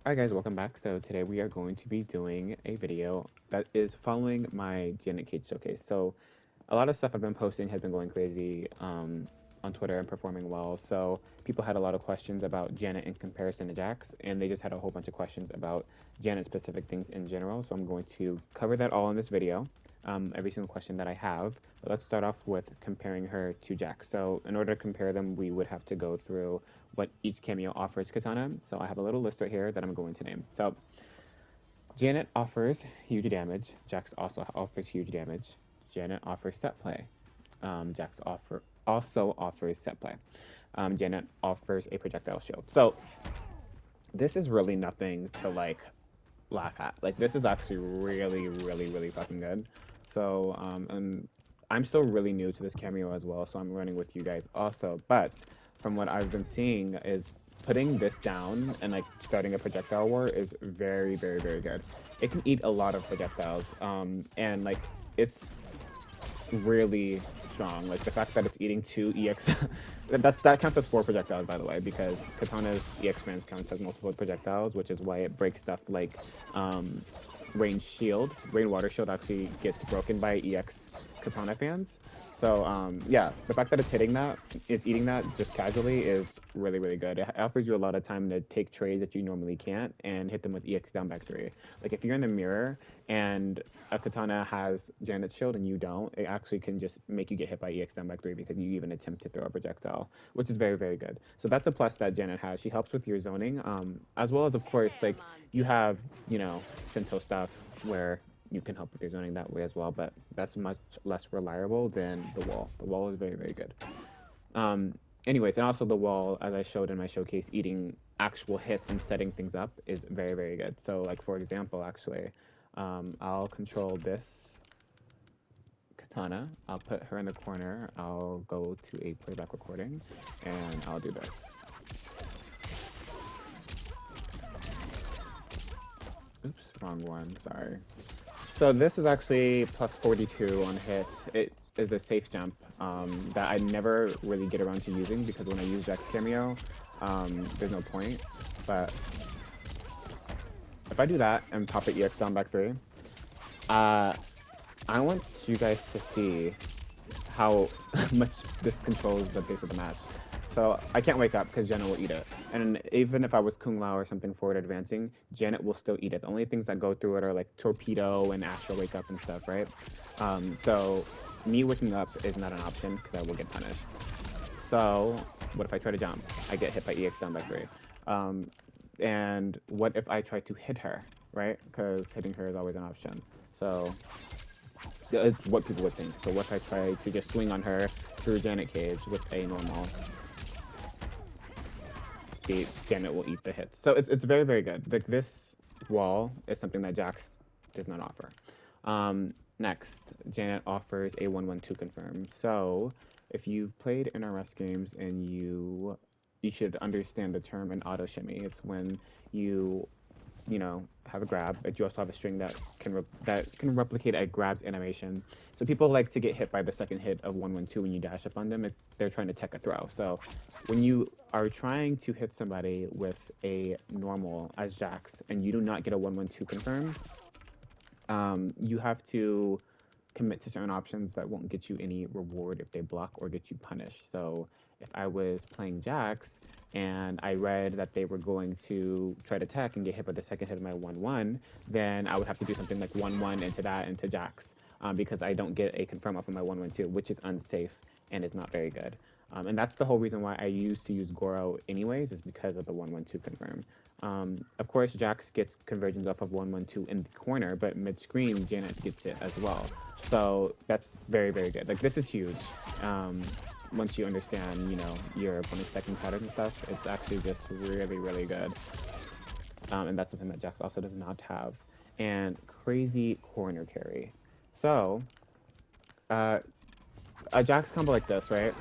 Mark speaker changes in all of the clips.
Speaker 1: Alright guys, welcome back. So today we are going to be doing a video that is following my Janet Cage showcase. So a lot of stuff I've been posting has been going crazy on Twitter and performing well. So people had a lot of questions about Janet in comparison to Jax, and they just had a whole bunch of questions about Janet specific things in general. So I'm going to cover that all in this video, every single question that I have. But let's start off with comparing her to Jax. So in order to compare them, we would have to go through what each cameo offers Kitana. So I have a little list right here that I'm going to name. So Janet offers huge damage. Jax also offers huge damage. Janet offers set play. Also offers set play. Janet offers a projectile shield. So this is really nothing to like laugh at. Like this is actually really fucking good. So and I'm still really new to this cameo as well, so I'm running with you guys also. But from what I've been seeing is putting this down and like starting a projectile war is very good. It can eat a lot of projectiles, and like it's really strong. Like the fact that it's eating two EX, that counts as four projectiles, by the way, because Katana's EX fans counts as multiple projectiles, which is why it breaks stuff like um, Rain Water Shield actually gets broken by EX Katana fans. So yeah, the fact that it's eating that just casually is really good. It offers you a lot of time to take trades that you normally can't and hit them with EX down back three. Like if you're in the mirror and a Katana has Janet's shield and you don't, it actually can just make you get hit by EX down back three because you even attempt to throw a projectile, which is very good. So that's a plus that Janet has. She helps with your zoning, as well as of course like you have Shinto stuff where you can help with your zoning that way as well, but that's much less reliable than the wall. The wall is very good. Um, Anyways, and also the wall, as I showed in my showcase, eating actual hits and setting things up is very good. So like for example, actually, I'll control this Katana. I'll put her in the corner. I'll go to a playback recording, and I'll do this. Oops, wrong one. Sorry. So this is actually plus 42 on hits. It is a safe jump that I never really get around to using because when I use Jax Cameo, there's no point. But if I do that and pop it EX down back 3, uh, I want you guys to see how much this controls the pace of the match. So I can't wake up because Janet will eat it. And even if I was Kung Lao or something forward advancing, Janet will still eat it. The only things that go through it are like Torpedo and Astral Wake Up and stuff, right? So me waking up is not an option because I will get punished. So what if I try to jump? I get hit by EX down by 3. And what if I try to hit her, right? Because hitting her is always an option. So it's what people would think. So what if I try to just swing on her through Janet Cage with a normal? See, Janet will eat the hits. So it's very good. Like this wall is something that Jax does not offer. Next, Janet offers a 1-1-2 confirm. So if you've played NRS games and you should understand the term an auto shimmy. It's when you have a grab, but you also have a string that can replicate a grab's animation. So people like to get hit by the second hit of 1-1-2 when you dash up on them if they're trying to tech a throw. So when you are trying to hit somebody with a normal as Jax and you do not get a 1-1-2 confirm, you have to commit to certain options that won't get you any reward if they block or get you punished. So if I was playing Jax and I read that they were going to try to tech and get hit by the second hit of my 1-1, then I would have to do something like 1-1 into that into Jax because I don't get a confirm up on my 1-1-2, which is unsafe and is not very good. And that's the whole reason why I used to use Goro anyways, is because of the 1-1-2 confirm. Of course, Jax gets conversions off of 1-1-2 in the corner, but mid-screen, Janet gets it as well. So that's very good. Like this is huge. Once you understand, your opponent's stacking patterns and stuff, it's actually just really good. And that's something that Jax also does not have. And crazy corner carry. So, a Jax combo like this, right?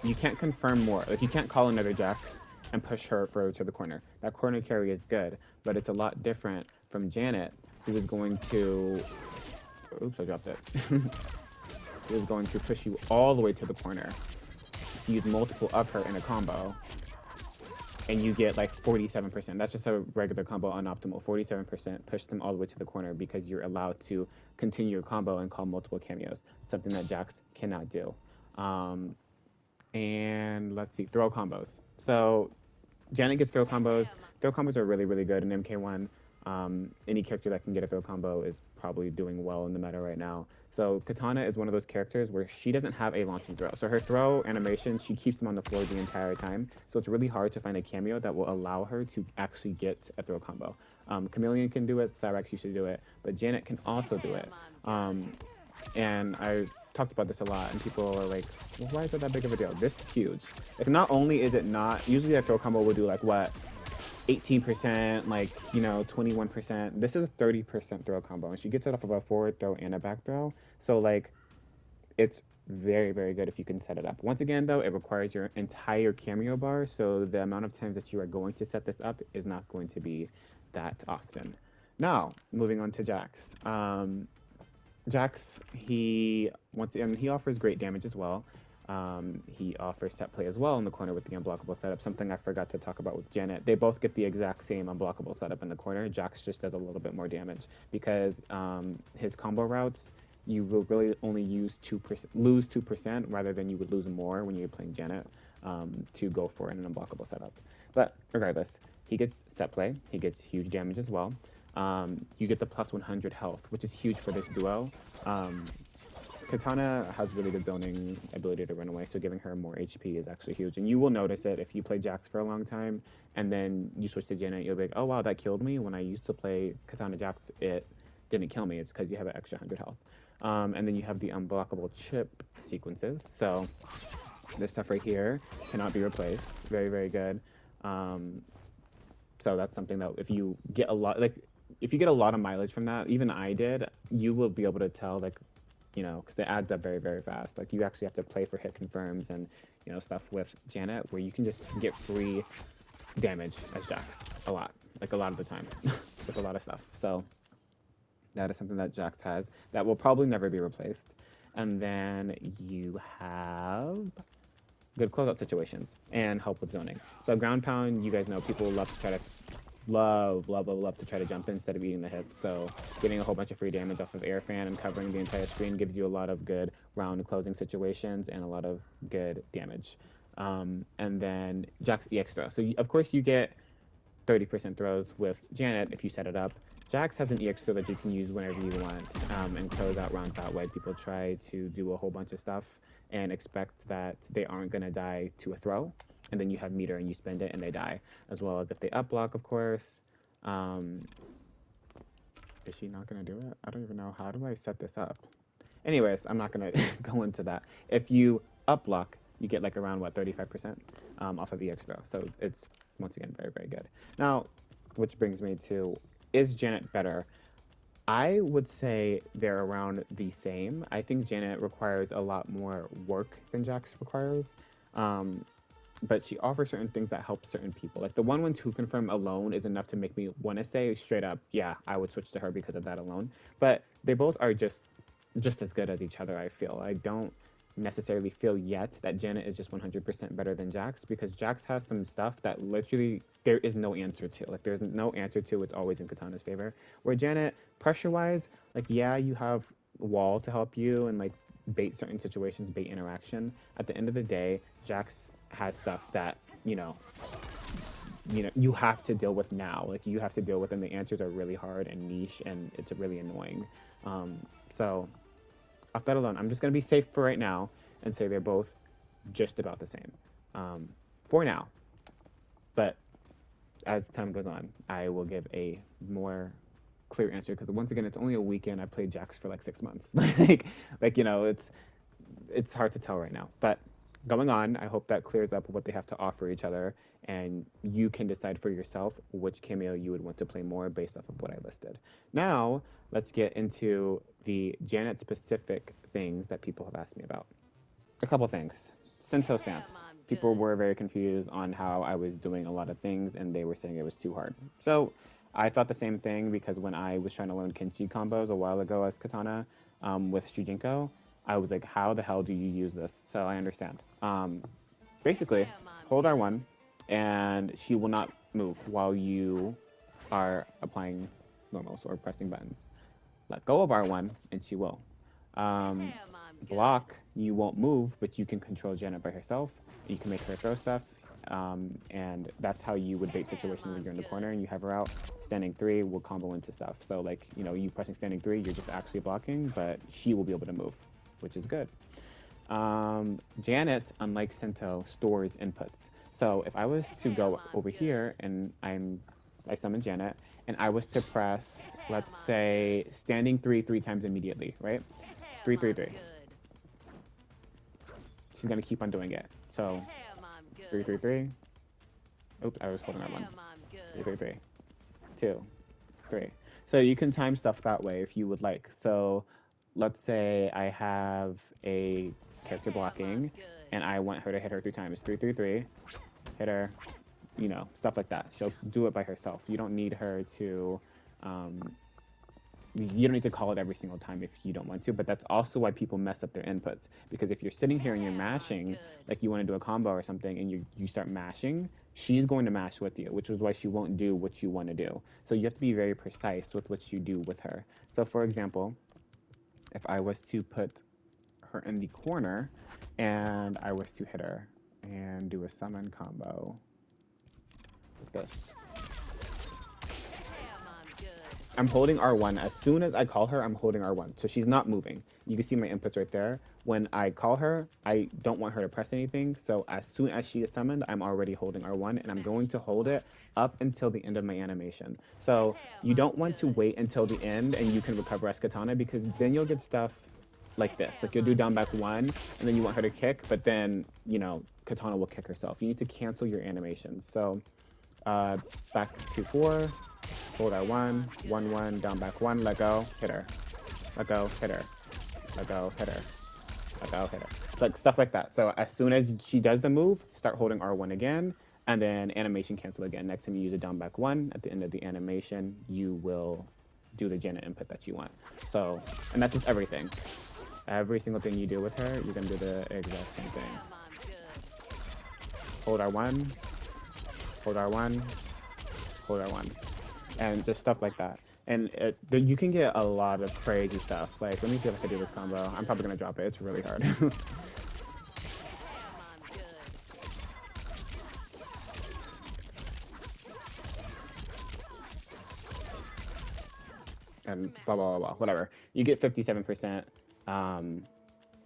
Speaker 1: You can't confirm more. Like you can't call another Jax and push her further to the corner. That corner carry is good, but it's a lot different from Janet, who is going to oops, I dropped it. Is going to push you all the way to the corner. Use multiple of her in a combo. and you get like 47%. That's just a regular combo on optimal. 47%, push them all the way to the corner because you're allowed to continue your combo and call multiple cameos, something that Jax cannot do. Um, and let's see, throw combos. So Janet gets throw combos. Throw combos are really, really good in MK1. Any character that can get a throw combo is probably doing well in the meta right now. So Kitana is one of those characters where she doesn't have a launching throw. So her throw animation, she keeps them on the floor the entire time. So it's really hard to find a cameo that will allow her to actually get a throw combo. Chameleon can do it, Cyrex used to do it, but Janet can also do it. And I talked about this a lot, and people are like, well, why is it that big of a deal? This is huge. Like, not only is it not, usually a throw combo will do like what, 18%, like, 21%. This is a 30% throw combo, and she gets it off of a forward throw and a back throw. So, like, it's very, very good if you can set it up. Once again, though, it requires your entire cameo bar, so the amount of times that you are going to set this up is not going to be that often. Now, moving on to Jax. Jax, he once again he offers great damage as well. He offers set play as well in the corner with the unblockable setup. Something I forgot to talk about with Janet. They both get the exact same unblockable setup in the corner. Jax just does a little bit more damage because his combo routes you will really only use 2%, lose 2% rather than you would lose more when you're playing Janet to go for an unblockable setup. But regardless, he gets set play. He gets huge damage as well. You get the plus 100 health, which is huge for this duo. Kitana has really good zoning ability to run away, so giving her more HP is actually huge. And you will notice it if you play Jax for a long time, and then you switch to Janet, you'll be like, oh wow, that killed me. When I used to play Kitana Jax, it didn't kill me. It's because you have an extra 100 health. And then you have the unblockable chip sequences. So this stuff right here cannot be replaced. Very, very good. So that's something that if you get a lot, like if you get a lot of mileage from that, even I did, you will be able to tell, like, because it adds up very, very fast. Like, you actually have to play for hit confirms and, stuff with Janet where you can just get free damage as Jax a lot of the time with a lot of stuff. So that is something that Jax has that will probably never be replaced. And then you have good closeout situations and help with zoning. So ground pound, you guys know people love to try to love to try to jump in instead of eating the hits. So getting a whole bunch of free damage off of air fan and covering the entire screen gives you a lot of good round closing situations and a lot of good damage. And then Jax EX throw. So of course you get 30% throws with Janet if you set it up. Jax has an EX throw that you can use whenever you want and close out rounds that way. People try to do a whole bunch of stuff and expect that they aren't going to die to a throw. And then you have meter and you spend it and they die. As well as if they up block, of course. Is she not going to do it? I don't even know. How do I set this up? Anyways, I'm not going to go into that. If you up block, you get like around, 35% off of EX throw. So it's, once again, very, very good. Now, which brings me to, is Janet better? I would say they're around the same. I think Janet requires a lot more work than Jax requires. But she offers certain things that help certain people. Like the 112 confirm alone is enough to make me want to say straight up, yeah, I would switch to her because of that alone. But they both are just as good as each other, I feel. I don't necessarily feel yet that Janet is just 100% better than Jax because Jax has some stuff that literally there is no answer to. Like there's no answer to, it's always in Kitana's favor. Where Janet, pressure-wise, like yeah, you have wall to help you and like bait certain situations, bait interaction. At the end of the day, Jax has stuff that, you have to deal with now. Like you have to deal with, and the answers are really hard and niche, and it's really annoying. So off that alone, I'm just gonna be safe for right now and say they're both just about the same for now. But as time goes on, I will give a more clear answer because once again, it's only a weekend. I played Jax for like 6 months. It's hard to tell right now. But going on, I hope that clears up what they have to offer each other, and you can decide for yourself which cameo you would want to play more based off of what I listed. Now, let's get into the Janet-specific things that people have asked me about. A couple things. Sento stance. People were very confused on how I was doing a lot of things, and they were saying it was too hard. So I thought the same thing because when I was trying to learn Kenshi combos a while ago as Kitana with Shujinko, I was like, how the hell do you use this? So I understand. Basically, hold R1 and she will not move while you are applying normals or pressing buttons. Let go of R1, and she will. Block, you won't move, but you can control Janet by herself. You can make her throw stuff, and that's how you would bait situations when you're in the corner and you have her out. Standing 3 will combo into stuff. So like, you know, you pressing standing 3, you're just actually blocking, but she will be able to move, which is good. Janet, unlike Sento, stores inputs. So if I was to go over here and I summon Janet, and I was to press, let's say, standing 3 times immediately, right? 3. She's gonna keep on doing it. So 3. Oops, I was holding R1. 3. 2, 3. So you can time stuff that way if you would like. So let's say I have a character blocking and I want her to hit her 3 times. 3. Hit her, you know, stuff like that. She'll do it by herself. You don't need her to, you don't need to call it every single time if you don't want to, but that's also why people mess up their inputs. Because if you're sitting here and you're mashing, like you want to do a combo or something, and you start mashing, she's going to mash with you, which is why she won't do what you want to do. So you have to be very precise with what you do with her. So for example, if I was to put her in the corner and I was to hit her and do a summon combo like this. I'm holding R1. As soon as I call her, I'm holding R1. So she's not moving. You can see my inputs right there. When I call her, I don't want her to press anything. So as soon as she is summoned, I'm already holding R1, and I'm going to hold it up until the end of my animation. So you don't want to wait until the end and you can recover as Kitana, because then you'll get stuff like this. Like you'll do down back 1, and then you want her to kick, but then, you know, Kitana will kick herself. You need to cancel your animations. So back 2-4. Hold R1, 1-1, down back 1, let go, hit her. Let go, hit her. Let go, hit her. Let go, hit her. Like stuff like that. So as soon as she does the move, start holding R1 again, and then animation cancel again. Next time you use a down back 1, at the end of the animation, you will do the Janet input that you want. So, and that's just everything. Every single thing you do with her, you're gonna do the exact same thing. Hold R1, hold R1, hold R1. And just stuff like that. And you can get a lot of crazy stuff. Like, let me see if I can do this combo. I'm probably going to drop it. It's really hard. And blah, blah, blah, blah, whatever. You get 57%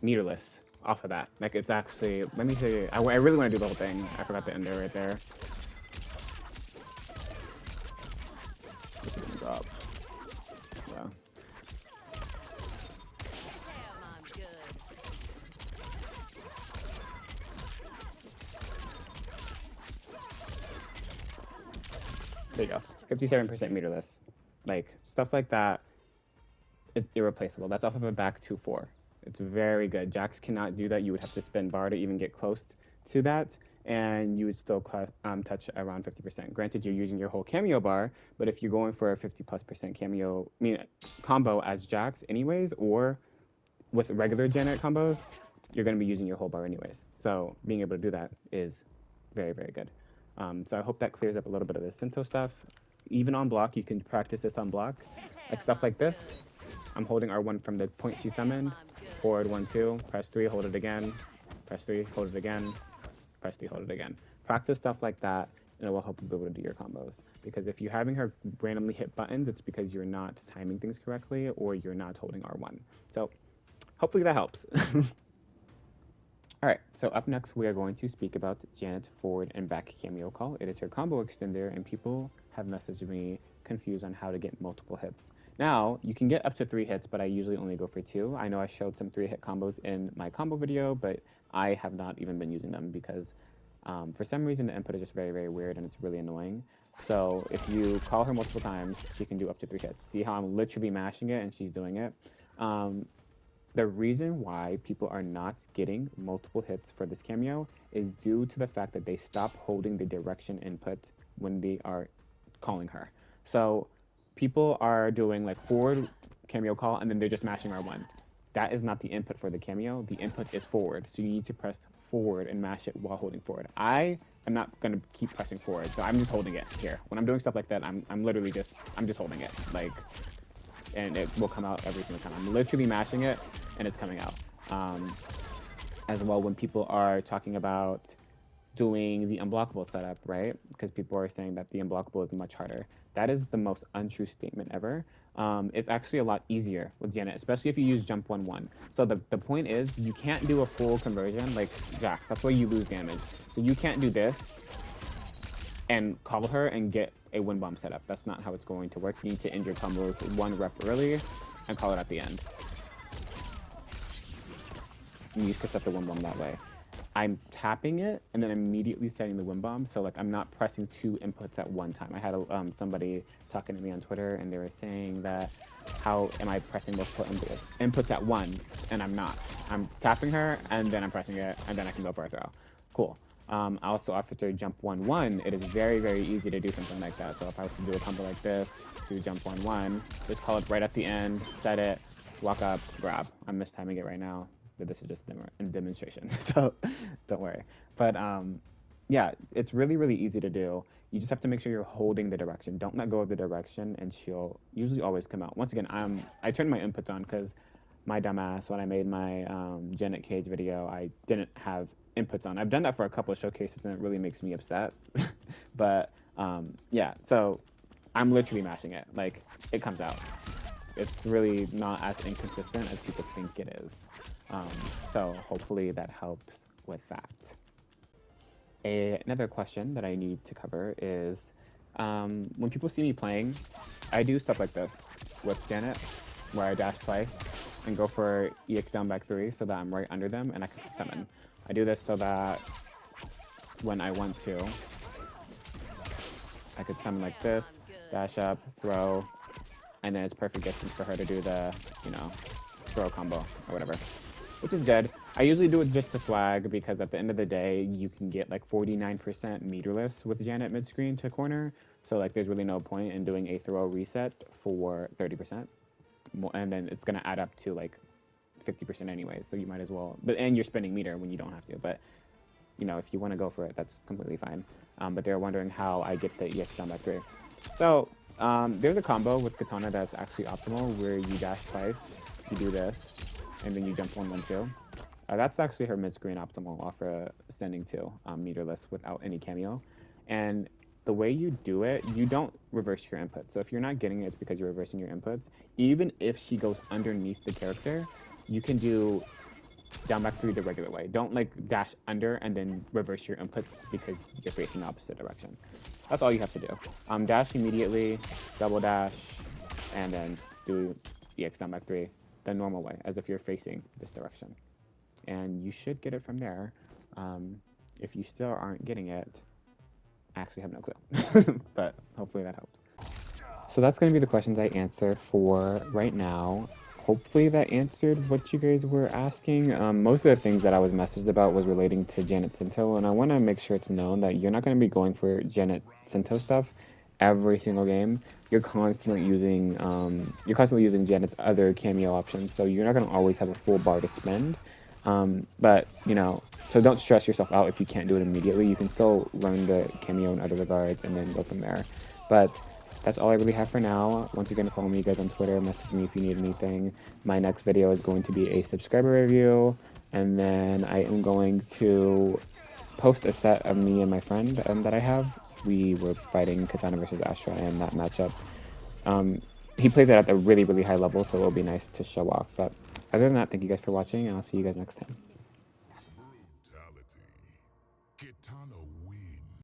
Speaker 1: meterless off of that. Like, it's actually, let me see. I really want to do the whole thing. I forgot to end it right there. Drop. Yeah. There you go. 57% meterless. Like, stuff like that is irreplaceable. That's off of a back 2-4. It's very good. Jax cannot do that. You would have to spin bar to even get close to that, and you would still touch around 50%. Granted, you're using your whole cameo bar, but if you're going for a 50+% cameo, combo as Jax anyways, or with regular Janet combos, you're going to be using your whole bar anyways. So being able to do that is very, very good. So I hope that clears up a little bit of the Sento stuff. Even on block, you can practice this on block. Like stuff like this. I'm holding R1 from the point she summoned. Forward 1-2, press 3, hold it again. Press 3, hold it again. Press 3, hold it again. Practice stuff like that, and it will help you be able to do your combos. Because if you're having her randomly hit buttons, it's because you're not timing things correctly, or you're not holding R1. So hopefully that helps. All right, so up next we are going to speak about Janet's forward and back cameo call. It is her combo extender, and people have messaged me confused on how to get multiple hits. Now, you can get up to 3 hits, but I usually only go for 2. I know I showed some 3-hit combos in my combo video, but I have not even been using them because for some reason the input is just very, very weird and it's really annoying. So if you call her multiple times, she can do up to 3 hits. See how I'm literally mashing it and she's doing it? The reason why people are not getting multiple hits for this cameo is due to the fact that they stop holding the direction input when they are calling her. So people are doing like forward cameo call and then they're just mashing R1. That is not the input for the cameo. The input is forward. So you need to press forward and mash it while holding forward. I I'm not gonna keep pressing forward. So I'm just holding it here. When I'm doing stuff like that, I'm literally just holding it, like, and it will come out every single time. I'm literally mashing it, and it's coming out. As well, when people are talking about doing the unblockable setup, right? Because people are saying that the unblockable is much harder. That is the most untrue statement ever. It's actually a lot easier with Janet, especially if you use jump 1-1. So the point is, you can't do a full conversion like Jax. That's why you lose damage. So you can't do this and call her and get a wind bomb setup. That's not how it's going to work. You need to end your combos one rep early and call it at the end. And you set up the wind bomb that way. I'm tapping it and then immediately setting the wind bomb. So like I'm not pressing 2 inputs at one time. I had somebody talking to me on Twitter and they were saying that how am I pressing multiple inputs at once, and I'm not. I'm tapping her and then I'm pressing it and then I can go for a throw. Cool. Also after jump 1-1, it is very, very easy to do something like that. So if I was to do a combo like this, do jump 1-1, just call it right at the end, set it, walk up, grab. I'm mistiming it right now, but this is just a demonstration, so don't worry. But yeah, it's really, really easy to do. You just have to make sure you're holding the direction. Don't let go of the direction, and she'll usually always come out. Once again, I turned my inputs on because my dumbass, when I made my Janet Cage video, I didn't have inputs on. I've done that for a couple of showcases, and it really makes me upset. But yeah, so I'm literally mashing it. Like, it comes out. It's really not as inconsistent as people think it is. So hopefully that helps with that. Another question that I need to cover is, when people see me playing, I do stuff like this with Janet, where I dash twice and go for EX down back 3 so that I'm right under them and I can summon. I do this so that when I want to, I could summon like this, dash up, throw, and then it's perfect distance for her to do the, you know, throw combo or whatever, which is good. I usually do it just to swag because at the end of the day, you can get like 49% meterless with Janet mid-screen to corner. So like there's really no point in doing a throw reset for 30%. And then it's going to add up to like 50% anyway. So you might as well, and you're spending meter when you don't have to. But you know, if you want to go for it, that's completely fine. But they're wondering how I get the EX down back 3. So there's a combo with Kitana that's actually optimal where you dash twice, you do this, and then you jump 1-1-2. That's actually her mid-screen optimal off a standing 2, meterless without any cameo. And the way you do it, you don't reverse your input. So if you're not getting it, it's because you're reversing your inputs. Even if she goes underneath the character, you can do down back 3 the regular way. Don't like dash under and then reverse your inputs because you're facing the opposite direction. That's all you have to do. Dash immediately, double dash, and then do EX down back 3 the normal way, as if you're facing this direction. And you should get it from there. If you still aren't getting it, I actually have no clue, but hopefully that helps. So that's going to be the questions I answer for right now. Hopefully that answered what you guys were asking. Most of the things that I was messaged about was relating to Janet Cinto, and I want to make sure it's known that you're not going to be going for Janet Cinto stuff every single game. You're constantly using Janet's other cameo options, so you're not going to always have a full bar to spend. But you know, so don't stress yourself out if you can't do it immediately. You can still learn the cameo in other regards and then go from there. But that's all I really have for now. Once again, follow me guys on Twitter, message me if you need anything. My next video is going to be a subscriber review, and then I am going to post a set of me and my friend that I have. We were fighting Kitana versus Astra in that matchup. He plays it at a really, really high level, so it'll be nice to show off. But other than that, thank you guys for watching, and I'll see you guys next time.
Speaker 2: Brutality. Kitana wins.